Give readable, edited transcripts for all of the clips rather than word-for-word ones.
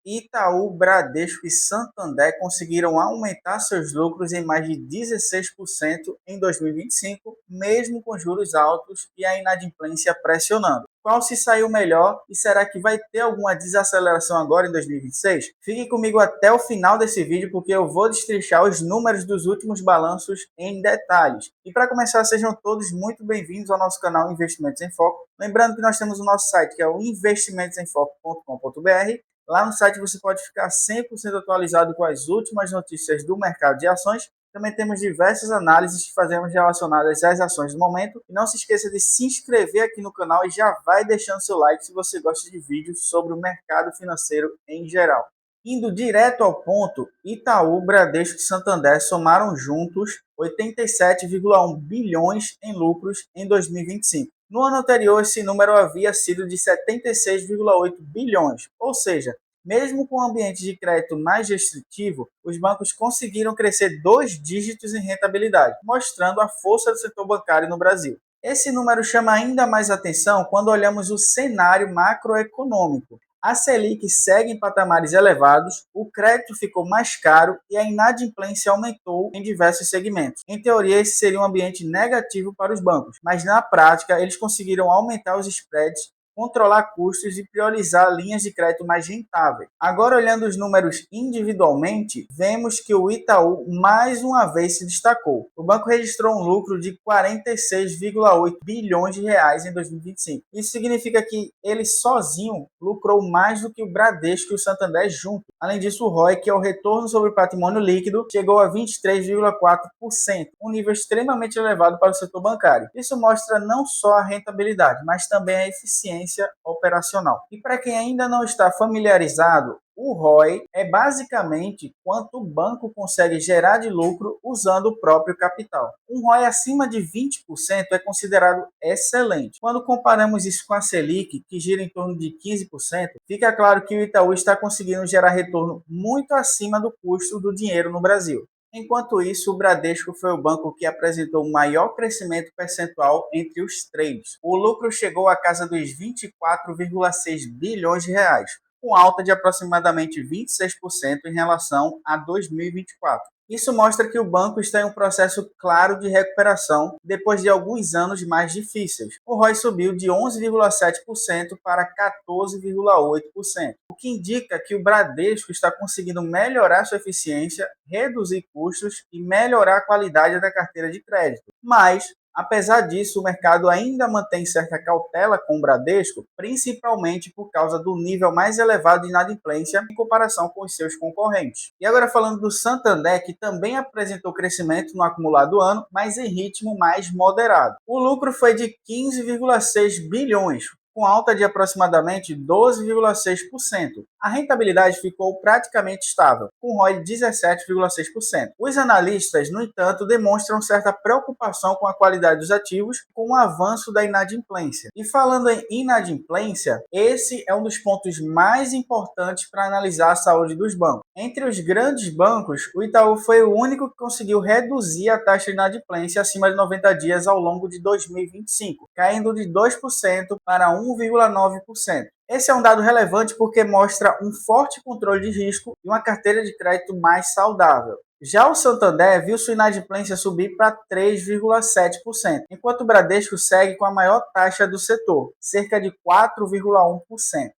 Itaú, Bradesco e Santander conseguiram aumentar seus lucros em mais de 16% em 2025, mesmo com juros altos e a inadimplência pressionando. Qual se saiu melhor e será que vai ter alguma desaceleração agora em 2026? Fique comigo até o final desse vídeo porque eu vou destrinchar os números dos últimos balanços em detalhes. E para começar, sejam todos muito bem-vindos ao nosso canal Investimentos em Foco. Lembrando que nós temos o nosso site que é o investimentosemfoco.com.br. Lá no site você pode ficar 100% atualizado com as últimas notícias do mercado de ações. Também temos diversas análises que fazemos relacionadas às ações do momento. E não se esqueça de se inscrever aqui no canal e já vai deixando seu like se você gosta de vídeos sobre o mercado financeiro em geral. Indo direto ao ponto, Itaú, Bradesco e Santander somaram juntos 87,1 bilhões em lucros em 2025. No ano anterior, esse número havia sido de 76,8 bilhões, ou seja, mesmo com o ambiente de crédito mais restritivo, os bancos conseguiram crescer 2 dígitos em rentabilidade, mostrando a força do setor bancário no Brasil. Esse número chama ainda mais atenção quando olhamos o cenário macroeconômico. A Selic segue em patamares elevados, o crédito ficou mais caro e a inadimplência aumentou em diversos segmentos. Em teoria, esse seria um ambiente negativo para os bancos, mas na prática eles conseguiram aumentar os spreads, controlar custos e priorizar linhas de crédito mais rentáveis. Agora, olhando os números individualmente, vemos que o Itaú mais uma vez se destacou. O banco registrou um lucro de 46,8 bilhões de reais em 2025. Isso significa que ele sozinho lucrou mais do que o Bradesco e o Santander juntos. Além disso, o ROI, que é o retorno sobre o patrimônio líquido, chegou a 23,4%, um nível extremamente elevado para o setor bancário. Isso mostra não só a rentabilidade, mas também a eficiência operacional. E para quem ainda não está familiarizado, o ROI é basicamente quanto o banco consegue gerar de lucro usando o próprio capital. Um ROI acima de 20% é considerado excelente. Quando comparamos isso com a Selic, que gira em torno de 15%, fica claro que o Itaú está conseguindo gerar retorno muito acima do custo do dinheiro no Brasil. Enquanto isso, o Bradesco foi o banco que apresentou o maior crescimento percentual entre os três. O lucro chegou à casa dos 24,6 bilhões de reais, com alta de aproximadamente 26% em relação a 2024. Isso mostra que o banco está em um processo claro de recuperação depois de alguns anos mais difíceis. O ROI subiu de 11,7% para 14,8%, o que indica que o Bradesco está conseguindo melhorar sua eficiência, reduzir custos e melhorar a qualidade da carteira de crédito. Mas, apesar disso, o mercado ainda mantém certa cautela com o Bradesco, principalmente por causa do nível mais elevado de inadimplência em comparação com os seus concorrentes. E agora falando do Santander, que também apresentou crescimento no acumulado do ano, mas em ritmo mais moderado. O lucro foi de 15,6 bilhões, com alta de aproximadamente 12,6%. A rentabilidade ficou praticamente estável, com ROI de 17,6%. Os analistas, no entanto, demonstram certa preocupação com a qualidade dos ativos com o avanço da inadimplência. E falando em inadimplência, esse é um dos pontos mais importantes para analisar a saúde dos bancos. Entre os grandes bancos, o Itaú foi o único que conseguiu reduzir a taxa de inadimplência acima de 90 dias ao longo de 2025, caindo de 2% para 1,9%. Esse é um dado relevante porque mostra um forte controle de risco e uma carteira de crédito mais saudável. Já o Santander viu sua inadimplência subir para 3,7%, enquanto o Bradesco segue com a maior taxa do setor, cerca de 4,1%.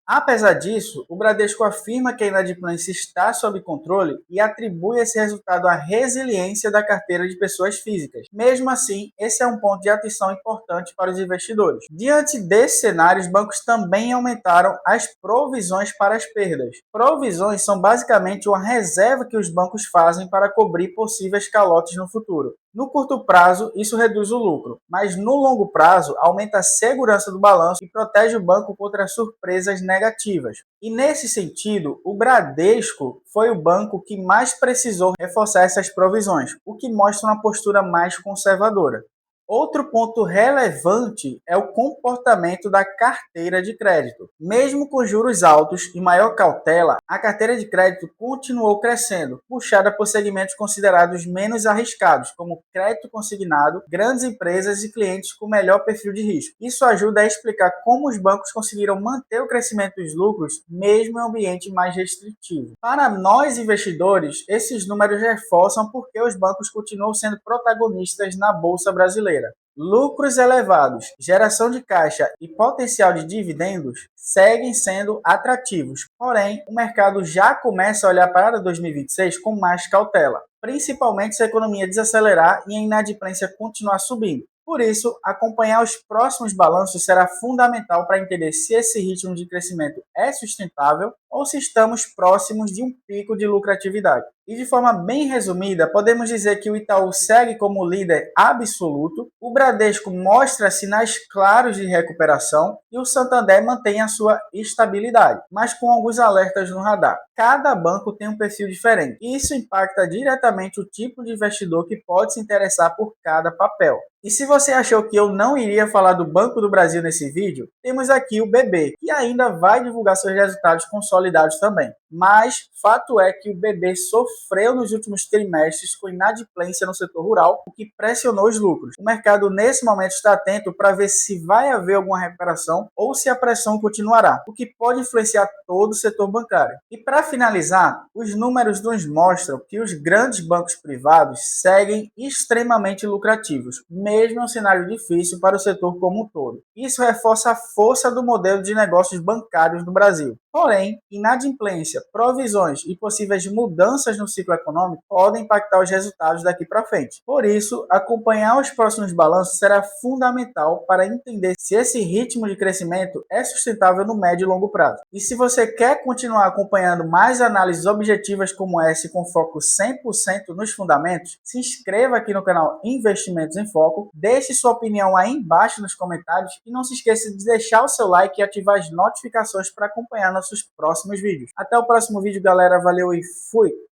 Apesar disso, o Bradesco afirma que a inadimplência está sob controle e atribui esse resultado à resiliência da carteira de pessoas físicas. Mesmo assim, esse é um ponto de atenção importante para os investidores. Diante desse cenário, os bancos também aumentaram as provisões para as perdas. Provisões são basicamente uma reserva que os bancos fazem para cobrir possíveis calotes no futuro. No curto prazo, isso reduz o lucro, mas no longo prazo, aumenta a segurança do balanço e protege o banco contra surpresas negativas. E nesse sentido, o Bradesco foi o banco que mais precisou reforçar essas provisões, o que mostra uma postura mais conservadora. Outro ponto relevante é o comportamento da carteira de crédito. Mesmo com juros altos e maior cautela, a carteira de crédito continuou crescendo, puxada por segmentos considerados menos arriscados, como crédito consignado, grandes empresas e clientes com melhor perfil de risco. Isso ajuda a explicar como os bancos conseguiram manter o crescimento dos lucros, mesmo em um ambiente mais restritivo. Para nós investidores, esses números reforçam porque os bancos continuam sendo protagonistas na Bolsa Brasileira. Lucros elevados, geração de caixa e potencial de dividendos seguem sendo atrativos. Porém, o mercado já começa a olhar para 2026 com mais cautela, principalmente se a economia desacelerar e a inadimplência continuar subindo. Por isso, acompanhar os próximos balanços será fundamental para entender se esse ritmo de crescimento é sustentável ou se estamos próximos de um pico de lucratividade. E de forma bem resumida, podemos dizer que o Itaú segue como líder absoluto, o Bradesco mostra sinais claros de recuperação e o Santander mantém a sua estabilidade, mas com alguns alertas no radar. Cada banco tem um perfil diferente e isso impacta diretamente o tipo de investidor que pode se interessar por cada papel. E se você achou que eu não iria falar do Banco do Brasil nesse vídeo, temos aqui o BB, que ainda vai divulgar seus resultados consolidados também. Mas fato é que o BB sofreu nos últimos trimestres com inadimplência no setor rural, o que pressionou os lucros. O mercado nesse momento está atento para ver se vai haver alguma recuperação ou se a pressão continuará, o que pode influenciar todo o setor bancário. E para finalizar, os números nos mostram que os grandes bancos privados seguem extremamente lucrativos, mesmo em um cenário difícil para o setor como um todo. Isso reforça a força do modelo de negócios bancários no Brasil. Porém, inadimplência, provisões e possíveis mudanças no ciclo econômico podem impactar os resultados daqui para frente. Por isso, acompanhar os próximos balanços será fundamental para entender se esse ritmo de crescimento é sustentável no médio e longo prazo. E se você quer continuar acompanhando mais análises objetivas como essa com foco 100% nos fundamentos, se inscreva aqui no canal Investimentos em Foco, deixe sua opinião aí embaixo nos comentários e não se esqueça de deixar o seu like e ativar as notificações para acompanhar nossos próximos vídeos. Até o próximo vídeo, galera. Valeu e fui!